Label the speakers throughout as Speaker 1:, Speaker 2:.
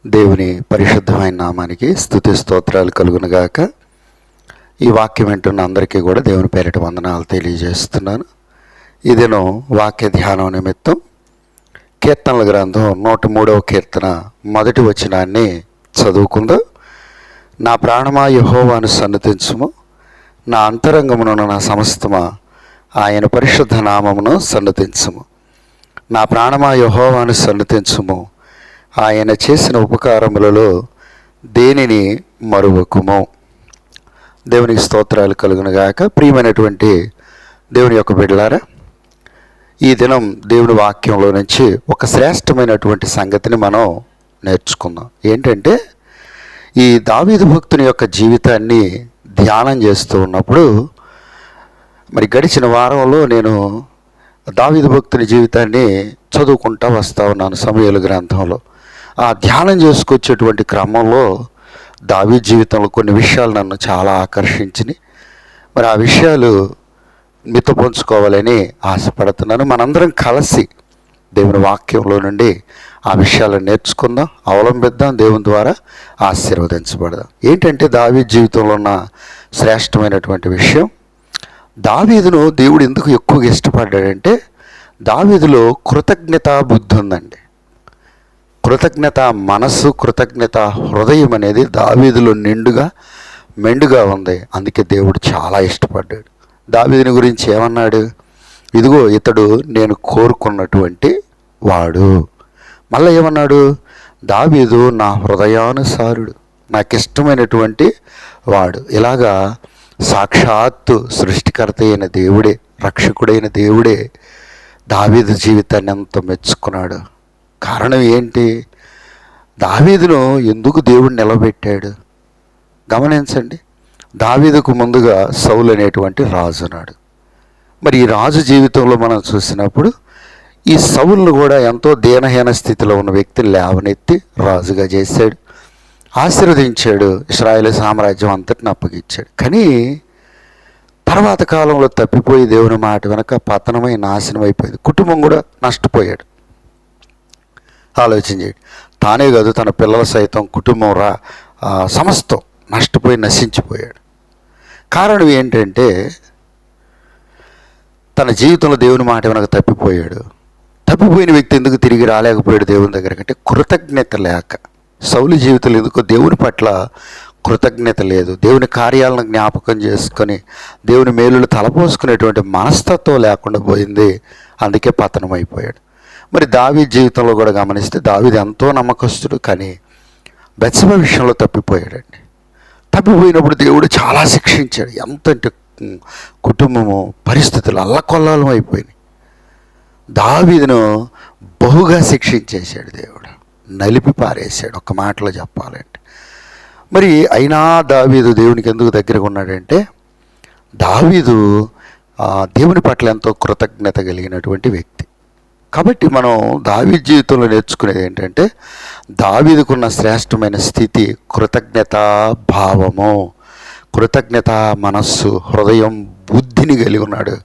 Speaker 1: దేవుని పరిశుద్ధమైన నామానికి స్తుతి స్తోత్రాలు కలుగునుగాక. ఈ వాక్యం వింటున్న అందరికీ కూడా దేవుని పేరిట వందనాలు తెలియజేస్తున్నాను. ఇదేనో వాక్య ధ్యానం నిమిత్తం కీర్తనల గ్రంథం 103వ కీర్తన మొదటి వచనాన్ని చదువుకుందాం. నా ప్రాణమా యెహోవాను సన్నుతించుము, నా అంతరంగమును నా సమస్తమా ఆయన పరిశుద్ధ నామమును సన్నుతించుము. నా ప్రాణమా యెహోవాను సన్నుతించుము, ఆయన చేసిన ఉపకారములలో దేనిని మరువకుము. దేవునికి స్తోత్రాలు కలుగునుగాక. ప్రియమైనటువంటి దేవుని యొక్క బిడ్డలారా, ఈ దినం దేవుని వాక్యంలో నుంచి ఒక శ్రేష్టమైనటువంటి సంగతిని మనం నేర్చుకుందాం. ఏంటంటే, ఈ దావీదు భక్తుని యొక్క జీవితాన్ని ధ్యానం చేస్తూ ఉన్నప్పుడు, మరి గడిచిన వారంలో నేను దావీదు భక్తుని జీవితాన్ని చదువుకుంటూ వస్తూ ఉన్నాను సమూయేలు గ్రంథంలో. ఆ ధ్యానం చేసుకొచ్చేటువంటి క్రమంలో దావీదు జీవితంలో కొన్ని విషయాలు నన్ను చాలా ఆకర్షించినాయి. మరి ఆ విషయాలు మీతో పంచుకోవాలని ఆశపడుతున్నాను. మనందరం కలిసి దేవుని వాక్యంలో నుండి ఆ విషయాలను నేర్చుకుందాం, అవలంబిద్దాం, దేవుని ద్వారా ఆశీర్వదించబడదాం. ఏంటంటే, దావీదు జీవితంలో ఉన్న శ్రేష్టమైనటువంటి విషయం, దావీదును దేవుడు ఎందుకు ఎక్కువగా ఇష్టపడ్డాడంటే, దావీదులో కృతజ్ఞతా బుద్ధి ఉందండి. కృతజ్ఞత మనస్సు, కృతజ్ఞత హృదయం అనేది దావీదులో మెండుగా ఉంది. అందుకే దేవుడు చాలా ఇష్టపడ్డాడు. దావీదుని గురించి ఏమన్నాడు? ఇదిగో ఇతడు నేను కోరుకున్నటువంటి వాడు. మళ్ళీ ఏమన్నాడు? దావీదు నా హృదయానుసారుడు, నాకు ఇష్టమైనటువంటి వాడు. ఇలాగా సాక్షాత్తు సృష్టికర్త అయిన దేవుడే, రక్షకుడైన దేవుడే దావీదు జీవితాన్ని ఎంతో మెచ్చుకున్నాడు. కారణం ఏంటి? దావీదును ఎందుకు దేవుడు నిలబెట్టాడు? గమనించండి. దావీదుకు ముందుగా సౌలు అనేటువంటి రాజు ఉన్నాడు. మరి ఈ రాజు జీవితంలో మనం చూసినప్పుడు, ఈ సౌలును కూడా ఎంతో దీనహీన స్థితిలో ఉన్న వ్యక్తిని లేవనెత్తి రాజుగా చేశాడు, ఆశీర్వదించాడు, ఇశ్రాయేలు సామ్రాజ్యం అంతటిని అప్పగించాడు. కానీ తర్వాత కాలంలో తప్పిపోయి దేవుని మాట వెనక పతనమై నాశనం అయిపోయింది. కుటుంబం కూడా నష్టపోయాడు. ఆలోచన చేయండి. తానే కాదు, తన పిల్లల సైతం, కుటుంబం సమస్తం నష్టపోయి నశించిపోయాడు. కారణం ఏంటంటే, తన జీవితంలో దేవుని మాట వెనక తప్పిపోయాడు. తప్పిపోయిన వ్యక్తి ఎందుకు తిరిగి రాలేకపోయాడు దేవుని దగ్గర కంటే కృతజ్ఞత లేక. సౌలు జీవితంలో ఎందుకో దేవుని పట్ల కృతజ్ఞత లేదు. దేవుని కార్యాలను జ్ఞాపకం చేసుకొని దేవుని మేలులు తలపోసుకునేటువంటి మనస్తత్వం లేకుండా పోయింది. అందుకే పతనం అయిపోయాడు. మరి దావీదు జీవితంలో కూడా గమనిస్తే, దావీదు ఎంతో నమ్మకస్తుడు, కానీ బెత్షెబ విషయంలో తప్పిపోయాడండి. తప్పిపోయినప్పుడు దేవుడు చాలా శిక్షించాడు. ఎంత అంటే కుటుంబము పరిస్థితులు అల్లకొల్లాలం అయిపోయినాయి. దావీదును బహుగా శిక్షించేశాడు దేవుడు, నలిపి పారేశాడు ఒక మాటలో చెప్పాలంటే. మరి అయినా దావీదు దేవునికి ఎందుకు దగ్గరగా ఉన్నాడంటే, దావీదు దేవుని పట్ల ఎంతో కృతజ్ఞత కలిగినటువంటి వ్యక్తి. కాబట్టి మనం దావీదు జీవితంలో నేర్చుకునేది ఏంటంటే, దావీదుకున్న శ్రేష్టమైన స్థితి కృతజ్ఞతా భావము, కృతజ్ఞత మనస్సు, హృదయం, బుద్ధిని కలిగి ఉన్నాడు.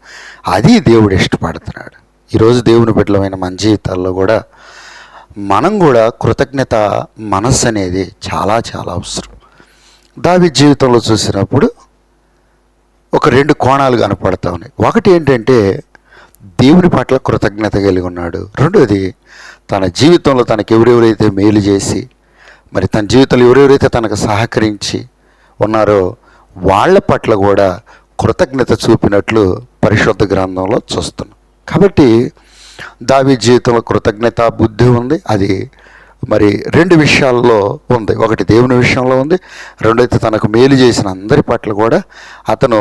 Speaker 1: అది దేవుడు ఇష్టపడుతున్నాడు. ఈరోజు దేవుని బిడ్డలమైన మన జీవితాల్లో కూడా మనం కూడా కృతజ్ఞత మనస్సు అనేది చాలా చాలా అవసరం. దావీదు జీవితంలో చూసినప్పుడు ఒక 2 కోణాలు కనపడతా ఉన్నాయి. ఒకటి ఏంటంటే, దేవుని పట్ల కృతజ్ఞత కలిగి ఉన్నాడు. రెండోది, తన జీవితంలో తనకు ఎవరెవరైతే మేలు చేసి, మరి తన జీవితంలో ఎవరెవరైతే తనకు సహకరించి ఉన్నారో వాళ్ళ పట్ల కూడా కృతజ్ఞత చూపినట్లు పరిశుద్ధ గ్రంథంలో చూస్తున్నాం. కాబట్టి దావీదు జీవితంలో కృతజ్ఞత బుద్ధి ఉంది. అది మరి 2 విషయాల్లో ఉంది. ఒకటి దేవుని విషయంలో ఉంది, రెండైతే తనకు మేలు చేసిన అందరి పట్ల కూడా అతను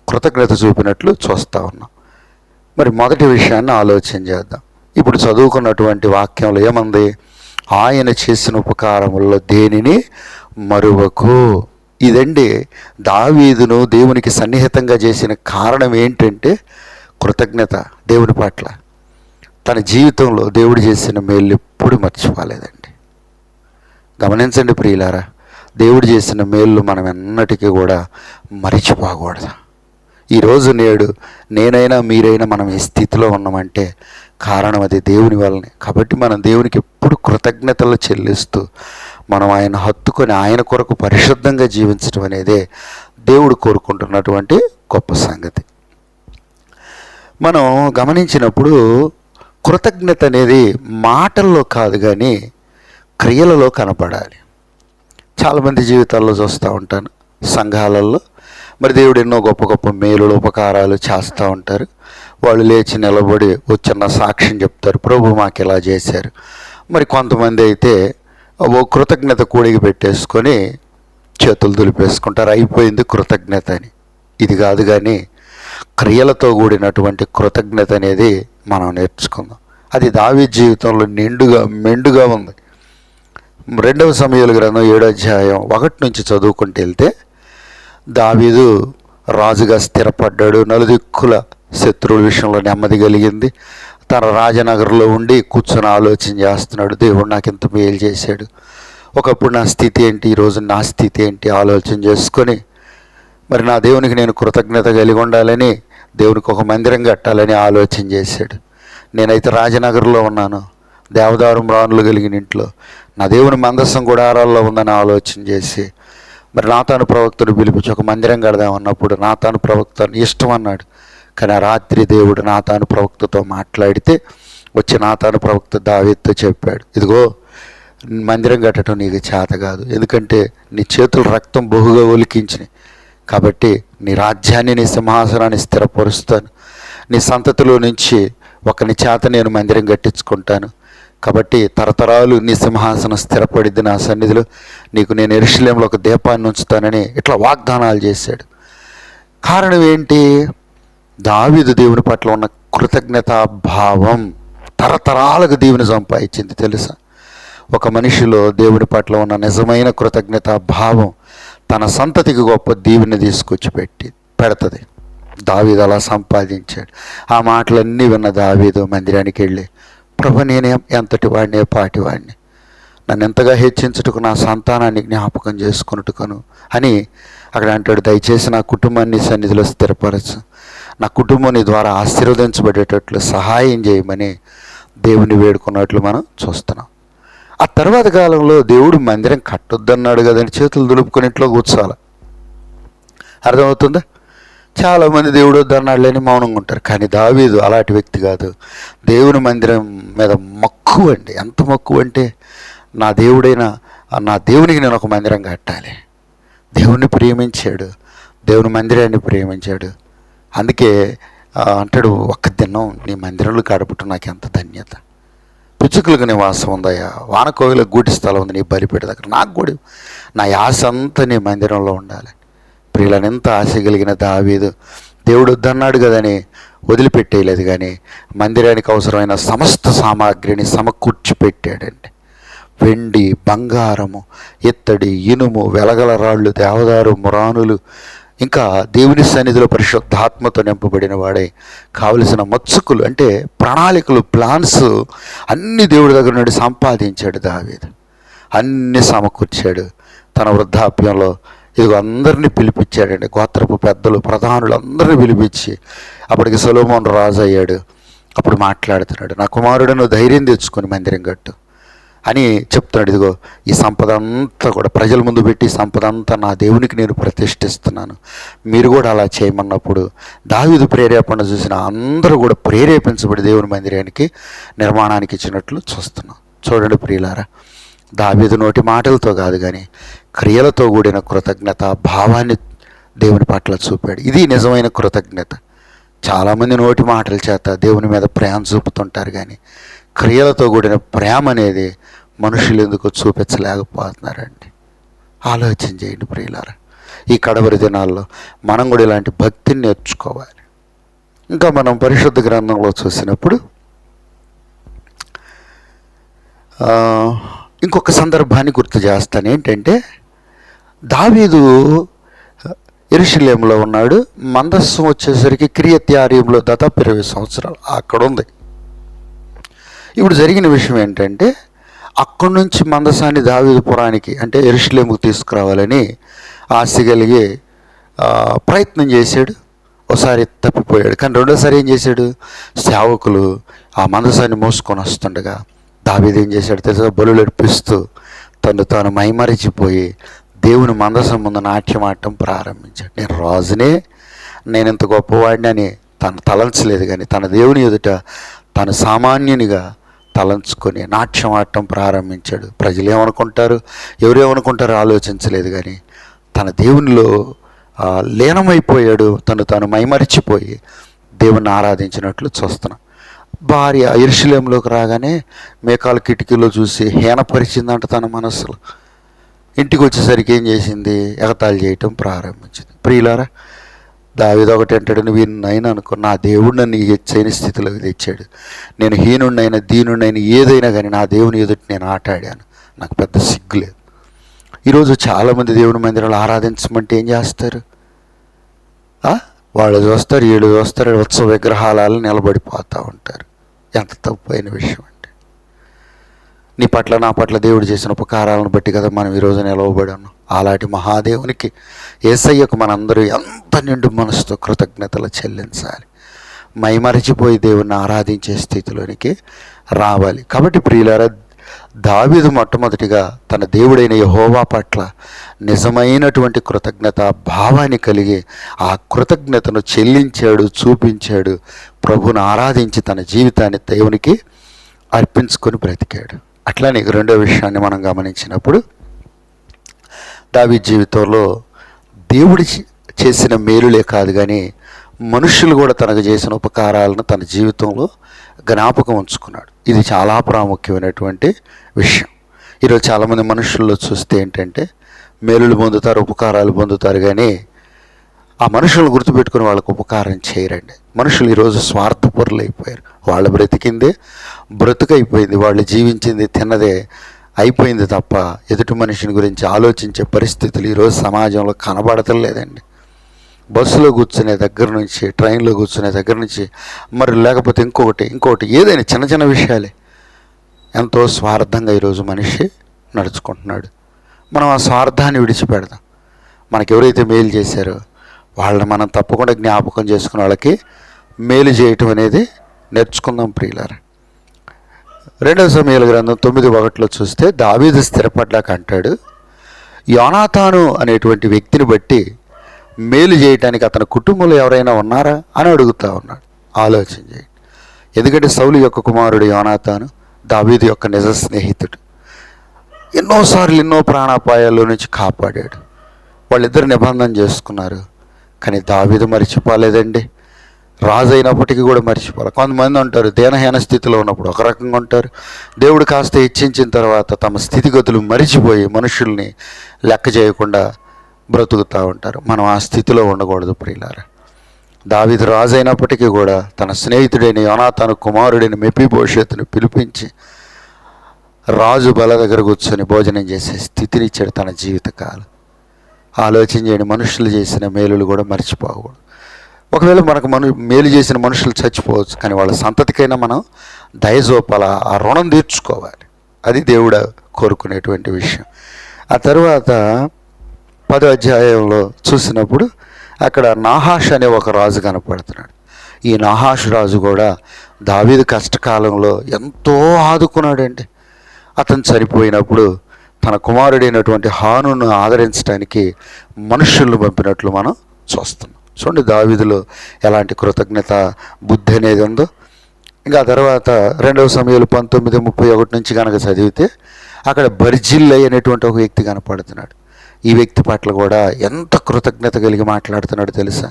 Speaker 1: కృతజ్ఞత చూపినట్లు చూస్తూ ఉన్నాం. మరి మొదటి విషయాన్ని ఆలోచన చేద్దాం. ఇప్పుడు చదువుకున్నటువంటి వాక్యంలో ఏమంది? ఆయన చేసిన ఉపకారములలో దేనిని మరువకు. ఇదండి దావీదును దేవునికి సన్నిహితంగా చేసిన కారణం ఏంటంటే కృతజ్ఞత. దేవుని పట్ల తన జీవితంలో దేవుడు చేసిన మేలు ఎప్పుడు మర్చిపోలేదండి. గమనించండి ప్రియులారా, దేవుడు చేసిన మేలు మనం ఎన్నటికీ కూడా మరిచిపోకూడదు. ఈరోజు నేనైనా మీరైనా మనం ఈ స్థితిలో ఉన్నామంటే కారణం అది దేవుని వల్లనే. కాబట్టి మనం దేవునికి ఎప్పుడు కృతజ్ఞతలు చెల్లిస్తూ మనం ఆయన హత్తుకొని ఆయన కొరకు పరిశుద్ధంగా జీవించడం అనేదే దేవుడు కోరుకుంటున్నటువంటి గొప్ప సంగతి. మనం గమనించినప్పుడు కృతజ్ఞత అనేది మాటల్లో కాదు కానీ క్రియలలో కనపడాలి. చాలామంది జీవితాల్లో చూస్తూ ఉంటాను, సంఘాలలో మరి దేవుడు ఎన్నో గొప్ప గొప్ప మేలులు ఉపకారాలు చేస్తూ ఉంటారు. వాళ్ళు లేచి నిలబడి చిన్న సాక్ష్యం చెప్తారు, ప్రభు మాకు ఇలా చేశారు. మరి కొంతమంది అయితే ఓ కృతజ్ఞత కూడికి పెట్టేసుకొని చేతులు దులిపేసుకుంటారు, అయిపోయింది కృతజ్ఞత అని. ఇది కాదు కానీ క్రియలతో కూడినటువంటి కృతజ్ఞత అనేది మనం నేర్చుకుందాం. అది దావీదు జీవితంలో మెండుగా ఉంది. 2 సమూయేలు గ్రంథం 7వ అధ్యాయం 1 నుంచి చదువుకుంటూ వెళ్తే, దావీదు రాజుగా స్థిరపడ్డాడు. నలుదిక్కుల శత్రువుల విషయంలో నెమ్మది కలిగింది. తన రాజనగర్లో ఉండి కూర్చొని ఆలోచన చేస్తున్నాడు, దేవుడు నాకు ఇంత మేలు చేశాడు, ఒకప్పుడు నా స్థితి ఏంటి, ఈరోజు నా స్థితి ఏంటి ఆలోచన చేసుకొని, మరి నా దేవునికి నేను కృతజ్ఞత కలిగి ఉండాలని, దేవునికి ఒక మందిరం కట్టాలని ఆలోచన చేశాడు. నేనైతే రాజనగర్లో ఉన్నాను, దేవదారు రాణులు కలిగిన ఇంట్లో, నా దేవుని మందసం గుడారాల్లో ఉందని ఆలోచన చేసి, మరి నాతాను ప్రవక్తను పిలిపించి ఒక మందిరం కడదామన్నప్పుడు నాతాను ప్రవక్త ఇష్టం అన్నాడు. కానీ ఆ రాత్రి దేవుడు నాతాను ప్రవక్తతో మాట్లాడితే వచ్చి నాతాను ప్రవక్త దావీదుతో చెప్పాడు, ఇదిగో మందిరం కట్టడం నీకు చేత కాదు, ఎందుకంటే నీ చేతులు రక్తం బహుగా ఒలికించినాయి, కాబట్టి నీ రాజ్యాన్ని నీ సింహాసనాన్ని స్థిరపరుస్తాను, నీ సంతతిలో నుంచి ఒకని చేత నేను మందిరం కట్టించుకుంటాను, కాబట్టి తరతరాలు నీ సింహాసనం స్థిరపడిద్ది నా సన్నిధిలో, నీకు నేను యెరూషలేములో ఒక దీపాన్ని ఉంచుతానని ఇట్లా వాగ్దానాలు చేశాడు. కారణం ఏంటి? దావీదు దేవుని పట్ల ఉన్న కృతజ్ఞతా భావం తరతరాలకు దేవుని సంపాదించింది. తెలుసా, ఒక మనిషిలో దేవుని పట్ల ఉన్న నిజమైన కృతజ్ఞతా భావం తన సంతతికి గొప్ప దీవెని తీసుకొచ్చి పెడుతుంది. దావీదు అలా సంపాదించాడు. ఆ మాటలన్నీ విన్న దావీదు మందిరానికి వెళ్ళి, ప్రభు నేనే ఎంతటి వాడిని పాటివాడిని, నన్ను ఎంతగా హెచ్చించుటకు నా సంతానాన్ని జ్ఞాపకం చేసుకున్నట్టుకను అని అక్కడ అంటాడు, దయచేసి నా కుటుంబాన్ని సన్నిధిలో స్థిరపరచు, నా కుటుంబం నీ ద్వారా ఆశీర్వదించబడేటట్లు సహాయం చేయమని దేవుని వేడుకున్నట్లు మనం చూస్తున్నాం. ఆ తర్వాత కాలంలో దేవుడు మందిరం కట్టొద్దన్నాడు కదండి, చేతులు దులుపుకొని ఇంట్లో కూర్చోాలి. అర్థమవుతుందా? చాలామంది దేవుడు వద్దన్నాడు లేని మౌనంగా ఉంటారు. కానీ దావీదు అలాంటి వ్యక్తి కాదు. దేవుని మందిరం మీద మక్కువ అండి. ఎంత మక్కువ అంటే, నా దేవునికి నేను ఒక మందిరం కట్టాలి. దేవుణ్ణి ప్రేమించాడు, దేవుని మందిరాన్ని ప్రేమించాడు. అందుకే అంటాడు, ఒక్క దినం నీ మందిరంలో గడపటం నాకు ఎంత ధన్యత, పిచ్చుకలకు నివాసం ఉందయ్యా, వానకోవిలకు గూటి స్థలం ఉంది నీ బలిపీఠ దగ్గర, నాకు కూడా నా యాస అంతా నీ మందిరంలో ఉండాలి. ప్రియులను ఎంత ఆశ కలిగిన దావీదు దేవుడు వద్దన్నాడు కదని వదిలిపెట్టేయలేదు, కానీ మందిరానికి అవసరమైన సమస్త సామాగ్రిని సమకూర్చి పెట్టాడండి. వెండి, బంగారము, ఇత్తడి, ఇనుము, వెలగల రాళ్ళు, దేవదారు మురానులు, ఇంకా దేవుని సన్నిధిలో పరిశుద్ధాత్మతో నింపబడిన వాడే కావలసిన మత్సుకులు అంటే ప్రణాళికలు, ప్లాన్స్ అన్ని దేవుడి దగ్గర నుండి సంపాదించాడు దావీదు. అన్నీ సమకూర్చాడు. తన వృద్ధాప్యంలో ఇదిగో అందరినీ పిలిపించాడండి, గోత్రపు పెద్దలు, ప్రధానులు అందరినీ పిలిపించి, అప్పటికి సొలొమోను రాజు అయ్యాడు. అప్పుడు మాట్లాడుతున్నాడు, నా కుమారుడును ధైర్యం తెచ్చుకొని మందిరం కట్టు అని చెప్తున్నాడు. ఇదిగో ఈ సంపద అంతా కూడా ప్రజల ముందు పెట్టి, సంపద అంతా నా దేవునికి నేను ప్రతిష్ఠిస్తున్నాను, మీరు కూడా అలా చేయమన్నప్పుడు దావీదు ప్రేరేపణ చూసిన అందరూ కూడా ప్రేరేపించబడి దేవుని మందిరానికి నిర్మాణానికి ఇచ్చినట్లు చూస్తున్నాం. చూడండి ప్రియులారా, దావీదు నోటి మాటలతో కాదు కానీ క్రియలతో కూడిన కృతజ్ఞత భావాన్ని దేవుని పట్ల చూపాడు. ఇది నిజమైన కృతజ్ఞత. చాలామంది నోటి మాటల చేత దేవుని మీద ప్రేమ చూపుతుంటారు, కానీ క్రియలతో కూడిన ప్రేమ అనేది మనుషులు ఎందుకు చూపించలేకపోతున్నారండి. ఆలోచన చేయండి ప్రియులారా. ఈ కడవరి దినాల్లో మనం కూడా ఇలాంటి భక్తిని నేర్చుకోవాలి. ఇంకా మనం పరిశుద్ధ గ్రంథంలో చూసినప్పుడు ఇంకొక సందర్భాన్ని గుర్తు చేస్తాను. ఏంటంటే, దావీదు యెరూషలేములో ఉన్నాడు. మందస్సం వచ్చేసరికి కిర్యత్యారీంలో దాదాపు 20 సంవత్సరాలు అక్కడ ఉంది. ఇప్పుడు జరిగిన విషయం ఏంటంటే, అక్కడి నుంచి మందసాన్ని దావీదు పురానికి అంటే యెరూషలేముకు తీసుకురావాలని ఆశ కలిగి ప్రయత్నం చేశాడు. ఒకసారి తప్పిపోయాడు. కానీ రెండోసారి ఏం చేశాడు, సేవకులు ఆ మందసాన్ని మోసుకొని వస్తుండగా దావీదు ఏం చేశాడు తెలుసా, బలులు అర్పిస్తూ తను తాను మైమరిచిపోయి దేవుని మందసం ముందు నాట్యం ఆడటం ప్రారంభించాడు. నేను రాజునే, నేను ఇంత గొప్పవాడిని అని తను తలంచలేదు, కానీ తన దేవుని ఎదుట తను సామాన్యునిగా తలంచుకొని నాట్యం ఆడటం ప్రారంభించాడు. ప్రజలు ఏమనుకుంటారు, ఎవరేమనుకుంటారో ఆలోచించలేదు, కానీ తన దేవునిలో లీనమైపోయాడు. తను తాను మైమరిచిపోయి దేవుని ఆరాధించినట్లు చూస్తున్నాం. భార్య యెరూషలేములోకి రాగానే మేకాల కిటికీలో చూసి హీనపరిచిందంట తన మనస్సులో. ఇంటికి వచ్చేసరికి ఏం చేసింది, ఎగతాళి చేయటం ప్రారంభించింది. ప్రియులారా, దావీదు ఒకటి అంటాడు, నువ్వు నైనా అనుకో, నా దేవుడు నన్ను హెచ్చైన స్థితిలోకి తెచ్చాడు. నేను హీనుడినైనా దీనుడినైనా ఏదైనా కానీ నా దేవుని ఎదుటి నేను ఆటాడాను, నాకు పెద్ద సిగ్గులేదు. ఈరోజు చాలామంది దేవుని మందిరాలు ఆరాధించమంటే ఏం చేస్తారు, వాళ్ళు చూస్తారు, వీళ్ళు చూస్తారు, ఉత్సవ విగ్రహాలను నిలబడిపోతూ ఉంటారు. ఎంత తప్పు అయిన విషయం అంటే, నీ పట్ల నా పట్ల దేవుడు చేసిన ఉపకారాలను బట్టి కదా మనం ఈరోజు నిలవబడాను. అలాంటి మహాదేవునికి, యేసయ్యకు మనందరూ ఎంత నిండు మనసుతో కృతజ్ఞతలు చెల్లించాలి. మైమరిచిపోయి దేవుణ్ణి ఆరాధించే స్థితిలోనికి రావాలి. కాబట్టి ప్రియులారా, దావీదు మొట్టమొదటిగా తన దేవుడైన యెహోవా పట్ల నిజమైనటువంటి కృతజ్ఞత భావాన్ని కలిగి ఆ కృతజ్ఞతను చెల్లించాడు, చూపించాడు. ప్రభువును ఆరాధించి తన జీవితాన్ని దేవునికి అర్పించుకొని బ్రతికాడు. అట్లానే రెండో విషయాన్ని మనం గమనించినప్పుడు, దావీదు జీవితంలో దేవుడి చేసిన మేలులే కాదు కానీ మనుషులు కూడా తనకు చేసిన ఉపకారాలను తన జీవితంలో జ్ఞాపకం ఉంచుకున్నాడు. ఇది చాలా ప్రాముఖ్యమైనటువంటి విషయం. ఈరోజు చాలామంది మనుషుల్లో చూస్తే ఏంటంటే మేలులు పొందుతారు, ఉపకారాలు పొందుతారు, కానీ ఆ మనుషులను గుర్తుపెట్టుకుని వాళ్ళకు ఉపకారం చేయరండి. మనుషులు ఈరోజు స్వార్థపరులు అయిపోయారు. వాళ్ళు బ్రతికిందే బ్రతుకైపోయింది, వాళ్ళు జీవించింది తిన్నదే అయిపోయింది తప్ప ఎదుటి మనిషిని గురించి ఆలోచించే పరిస్థితులు ఈరోజు సమాజంలో కనబడతలేదండి. బస్సులో కూర్చునే దగ్గర నుంచి, ట్రైన్లో కూర్చునే దగ్గర నుంచి, మరి లేకపోతే ఇంకొకటి ఏదైనా చిన్న చిన్న విషయాలే ఎంతో స్వార్థంగా ఈరోజు మనిషి నడుచుకుంటున్నాడు. మనం ఆ స్వార్థాన్ని విడిచిపెడదాం. మనకి ఎవరైతే మేలు చేశారో వాళ్ళని మనం తప్పకుండా జ్ఞాపకం చేసుకుని వాళ్ళకి మేలు చేయటం అనేది నేర్చుకుందాం ప్రియులారా. 2 సమూయేలు గ్రంథం 9:1 చూస్తే దావీదు స్థిరపడ్డాక అంటాడు, యోనాతాను అనేటువంటి వ్యక్తిని బట్టి మేలు చేయటానికి అతని కుటుంబంలో ఎవరైనా ఉన్నారా అని అడుగుతూ ఉన్నాడు. ఆలోచన చేయండి. ఎందుకంటే సౌలు యొక్క కుమారుడు యోనాతాను దావీదు యొక్క నిజ స్నేహితుడు. ఎన్నోసార్లు ఎన్నో ప్రాణాపాయాల్లో నుంచి కాపాడాడు. వాళ్ళిద్దరు నిబంధన చేసుకున్నారు, కానీ దావీదు మర్చిపోలేదండి. రాజు అయినప్పటికీ కూడా మర్చిపోవాలి. కొంతమంది ఉంటారు దేనహీన స్థితిలో ఉన్నప్పుడు ఒక రకంగా ఉంటారు, దేవుడు కాస్త హెచ్చించిన తర్వాత తమ స్థితిగతులు మరిచిపోయి మనుషుల్ని లెక్క చేయకుండా బ్రతుకుతూ ఉంటారు. మనం ఆ స్థితిలో ఉండకూడదు ప్రియులారా. దావీదు రాజు అయినప్పటికీ కూడా తన స్నేహితుడైన యోనాతాను కుమారుడైన మెఫీబోషెతును పిలిపించి రాజు బల దగ్గర కూర్చొని భోజనం చేసే స్థితినిచ్చాడు తన జీవితకాలం. ఆలోచన చేయండి, మనుషులు చేసిన మేలులు కూడా మర్చిపోకూడదు. ఒకవేళ మనకు మేలు చేసిన మనుషులు చచ్చిపోవచ్చు, కానీ వాళ్ళ సంతతికైనా మనం దయచూపాల, ఆ రుణం తీర్చుకోవాలి. అది దేవుడు కోరుకునేటువంటి విషయం. ఆ తర్వాత 10వ అధ్యాయంలో చూసినప్పుడు అక్కడ నాహాష్ అనే ఒక రాజు కనపడుతున్నాడు. ఈ నాహాష్ రాజు కూడా దావీదు కష్టకాలంలో ఎంతో ఆదుకున్నాడండి. అతను చనిపోయినప్పుడు తన కుమారుడైనటువంటి హానును ఆదరించడానికి మనుషులను పంపినట్లు మనం చూస్తున్నాం. చూడండి దావీదులో ఎలాంటి కృతజ్ఞత బుద్ధి అనేది ఉందో. ఇంకా తర్వాత 2 సమూయేలు 19:31 నుంచి కనుక చదివితే అక్కడ బర్జిల్లై అనేటువంటి ఒక వ్యక్తి కనపడుతున్నాడు. ఈ వ్యక్తి పట్ల కూడా ఎంత కృతజ్ఞత కలిగి మాట్లాడుతున్నాడు తెలుసా?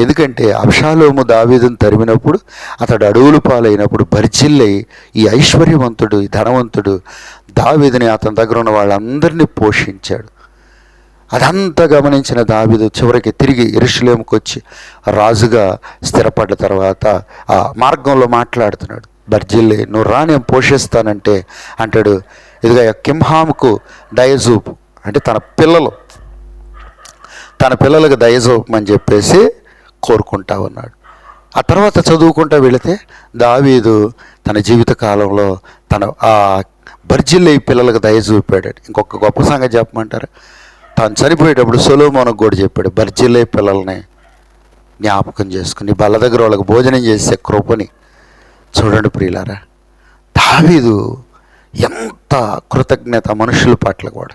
Speaker 1: ఎందుకంటే అబ్షాలోము దావీదును తరిమినప్పుడు, అతడు అడవులు పాలైనప్పుడు బర్జిల్లై ఈ ఐశ్వర్యవంతుడు, ఈ ధనవంతుడు దావీదుని, అతని దగ్గర ఉన్న వాళ్ళందరినీ పోషించాడు. అదంతా గమనించిన దావీదు చివరికి తిరిగి యెరూషలేముకు వచ్చి రాజుగా స్థిరపడ్డ తర్వాత ఆ మార్గంలో మాట్లాడుతున్నాడు. బర్జిల్లై, నువ్వు రా, నేను పోషిస్తానంటే అంటాడు, ఇదిగా కింహాముకు దయచూపు అంటే తన పిల్లలకు దయచూపమని చెప్పేసి కోరుకుంటా ఉన్నాడు. ఆ తర్వాత చదువుకుంటూ వెళితే దావీదు తన జీవిత కాలంలో తన ఆ బర్జిల్లై పిల్లలకు దయ చూపాడు. ఇంకొక గొప్ప సంగతి చెప్పమంటారు, తాను చనిపోయేటప్పుడు సొలొమోనుకు కూడా చెప్పాడు, బర్జిల్లై పిల్లల్ని జ్ఞాపకం చేసుకుని బల్ల దగ్గర వాళ్ళకి భోజనం చేసే కృపని. చూడండి ప్రియులారా, దావీదు ఎంత అంత కృతజ్ఞత మనుషుల పట్ల కూడా.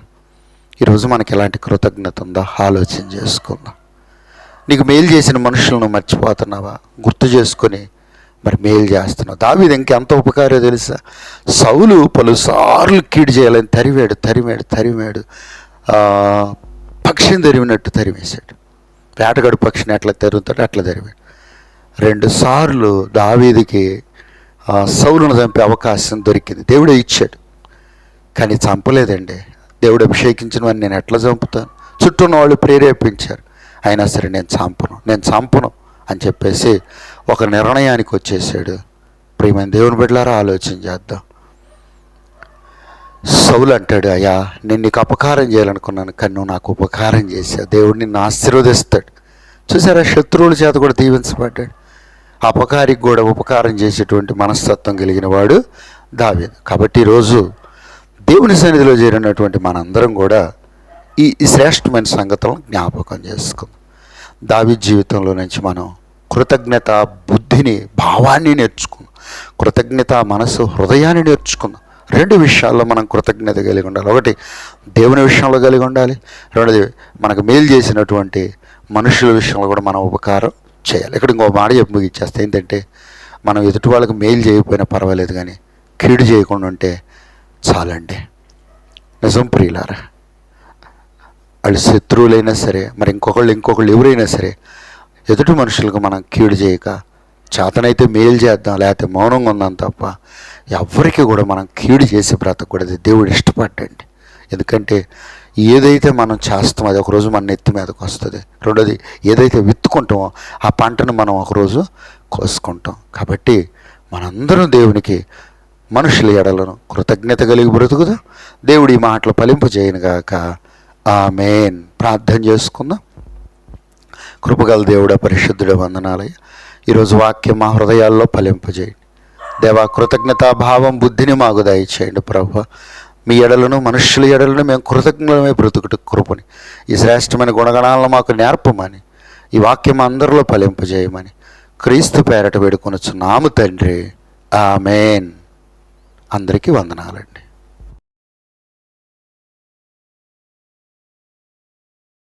Speaker 1: ఈరోజు మనకి ఎలాంటి కృతజ్ఞత ఉందో ఆలోచన చేసుకుందాం. నీకు మేలు చేసిన మనుషులను మర్చిపోతున్నావా? గుర్తు చేసుకొని మరి మేలు చేస్తున్నావు. దావీదు ఇంకెంత ఉపకారో తెలుసా? సౌలు పలుసార్లు కీడు చేయాలని తరిమాడు. పక్షిని తరిమినట్టు తరిమేశాడు. వేటగాడు పక్షిని ఎట్లా తరుగుతాడో అట్లా తరిమాడు. 2 సార్లు దావీదుకి సౌలును చంపే అవకాశం దొరికింది, దేవుడే ఇచ్చాడు. కానీ చంపలేదండి. దేవుడు అభిషేకించిన వాడిని నేను ఎట్లా చంపుతాను? చుట్టూ ఉన్న వాళ్ళు ప్రేరేపించారు. అయినా సరే నేను చంపను అని చెప్పేసి ఒక నిర్ణయానికి వచ్చేసాడు. ప్రియమైన దేవుని బిడ్డలారా, ఆలోచన చేద్దాం. సౌలు అంటాడు, అయ్యా నేను నీకు అపకారం చేయాలనుకున్నాను, కానీ నువ్వు నాకు ఉపకారం చేశావు. దేవుడు నిన్ను ఆశీర్వదిస్తాడు. చూసారా, శత్రువుల చేత కూడా దీవించబడ్డాడు. అపకారికి కూడా ఉపకారం చేసేటువంటి మనస్తత్వం కలిగిన వాడు దావీదు. కాబట్టి ఈరోజు దేవుని సన్నిధిలో చేరినటువంటి మనందరం కూడా ఈ శ్రేష్టమైన సంగతులను జ్ఞాపకం చేసుకుందాం. దావీదు జీవితంలో నుంచి మనం కృతజ్ఞత బుద్ధిని, భావాన్ని నేర్చుకుందాం. కృతజ్ఞత మనసు, హృదయాన్ని నేర్చుకుందాం. 2 విషయాల్లో మనం కృతజ్ఞత కలిగి ఉండాలి. ఒకటి దేవుని విషయంలో కలిగి ఉండాలి. రెండోది మనకు మేలు చేసినటువంటి మనుషుల విషయంలో కూడా మనం ఉపకారం చేయాలి. ఇక్కడ ఇంకో మాట చెప్పి ముగిచ్చేస్తే ఏంటంటే, మనం ఎదుటి వాళ్ళకి మేలు చేయకపోయినా పర్వాలేదు, కానీ కీడు చేయకుండా ఉంటే చాలండి. నిజం ప్రియులారా, వాళ్ళు శత్రువులైనా సరే, మరి ఇంకొకళ్ళు ఎవరైనా సరే, ఎదుటి మనుషులకు మనం కీడు చేయక చేతనైతే మేలు చేద్దాం, లేకపోతే మౌనంగా ఉందాం తప్ప ఎవరికి కూడా మనం కీడు చేసి బ్రతకూడదు. దేవుడు ఇష్టపడ్డండి. ఎందుకంటే ఏదైతే మనం చేస్తామో అది ఒకరోజు మన నెత్తి మీదకి వస్తుంది. రెండోది ఏదైతే విత్తుకుంటామో ఆ పంటను మనం ఒకరోజు కోసుకుంటాం. కాబట్టి మనందరం దేవునికి మనుషుల ఎడలను కృతజ్ఞత కలిగి బ్రతుకుదాం. దేవుడు ఈ మాటలు ఫలింపు చేయనుగాక. ఆమేన్. ప్రార్థన చేసుకుందాం. కృపగల దేవుడా, పరిశుద్ధుడ, వందనాలయ్య. ఈరోజు వాక్యం మా హృదయాల్లో ఫలింపజేయండి దేవా. కృతజ్ఞతాభావం బుద్ధిని మాకు దయచేయండి ప్రభువా. మీ ఎడలను మనుష్యుల ఎడలను మేము కృతజ్ఞమే బ్రతుకుట కృపని, ఈ శ్రేష్టమైన గుణగణాలను మాకు నేర్పమని, ఈ వాక్యం అందరిలో ఫలింపజేయమని క్రీస్తు పేరట వేడుకొనుచున్నాము తండ్రి. ఆమేన్. అందరికీ వందనాలండి.